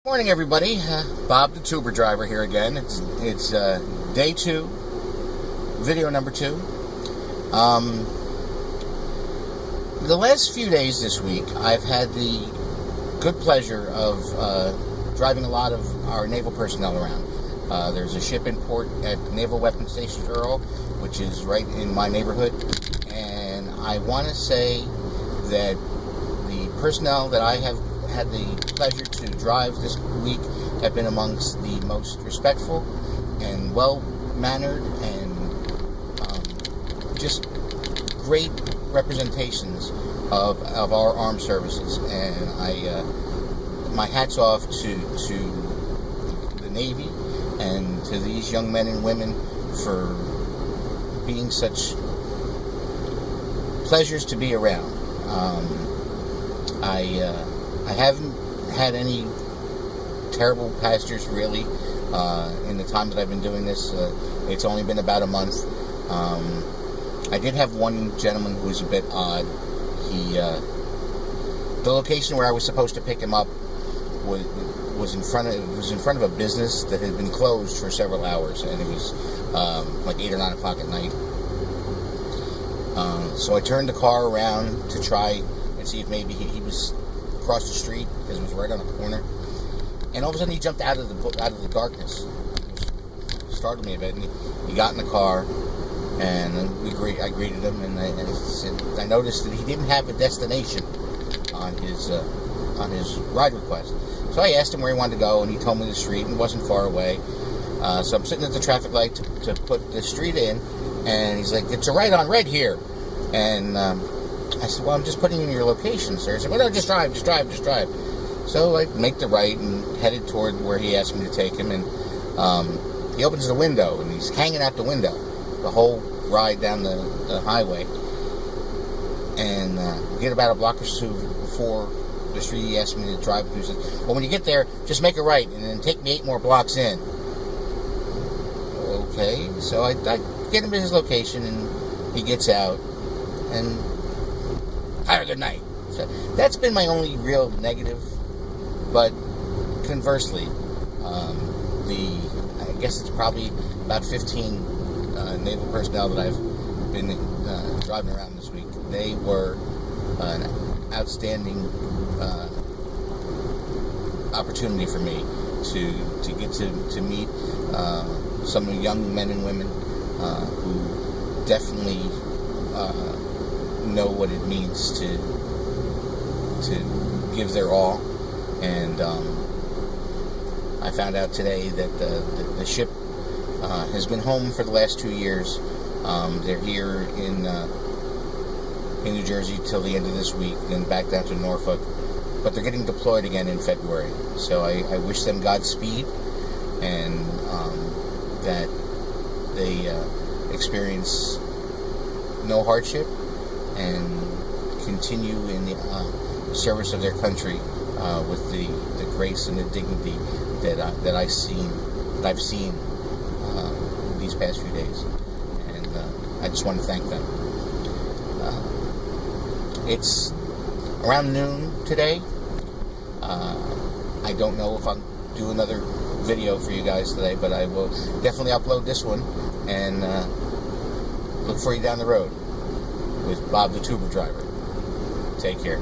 Morning, everybody. Bob the Tuber Driver here again. It's day 2, video number 2. The last few days this week, I've had the good pleasure of driving a lot of our naval personnel around. There's a ship in port at Naval Weapons Station Earl, which is right in my neighborhood, and I want to say that the personnel that I have had the pleasure to drive this week have been amongst the most respectful and well-mannered and just great representations of our armed services. And my hat's off to the Navy and to these young men and women for being such pleasures to be around. I haven't had any terrible passengers really in the time that I've been doing this. It's only been about a month. I did have one gentleman who was a bit odd. The location where I was supposed to pick him up was in front of a business that had been closed for several hours, and it was like 8 or 9 o'clock at night. So I turned the car around to try and see if maybe he was across the street, because it was right on a corner, and all of a sudden he jumped out of the darkness. It startled me a bit, and he got in the car, and I greeted him, and I noticed that he didn't have a destination on his ride request. So I asked him where he wanted to go, and he told me the street, and it wasn't far away. So I'm sitting at the traffic light to put the street in, and he's like, "It's a right on red here," and I said, "Well, I'm just putting in your location, sir." He said, "Well, no, just drive. So I make the right and headed toward where he asked me to take him, and he opens the window, and he's hanging out the window the whole ride down the highway. And we get about a block or two before the street he asked me to drive through. He said, "Well, when you get there, just make a right, and then take me 8 more blocks in." Okay, so I get him to his location, and he gets out, and have a good night. So that's been my only real negative. But conversely, I guess it's probably about 15 naval personnel that I've been driving around this week. They were an outstanding opportunity for me to get to meet some young men and women who definitely know what it means to give their all. And I found out today that the ship has been home for the last 2 years. They're here in New Jersey till the end of this week, then back down to Norfolk. But they're getting deployed again in February. So I wish them Godspeed, and that they experience no hardship and continue in the service of their country with the grace and the dignity that I've seen these past few days, and I just want to thank them. It's around noon today. I don't know if I'll do another video for you guys today, but I will definitely upload this one, and look for you down the road with Bob the Tuber Driver. Take care.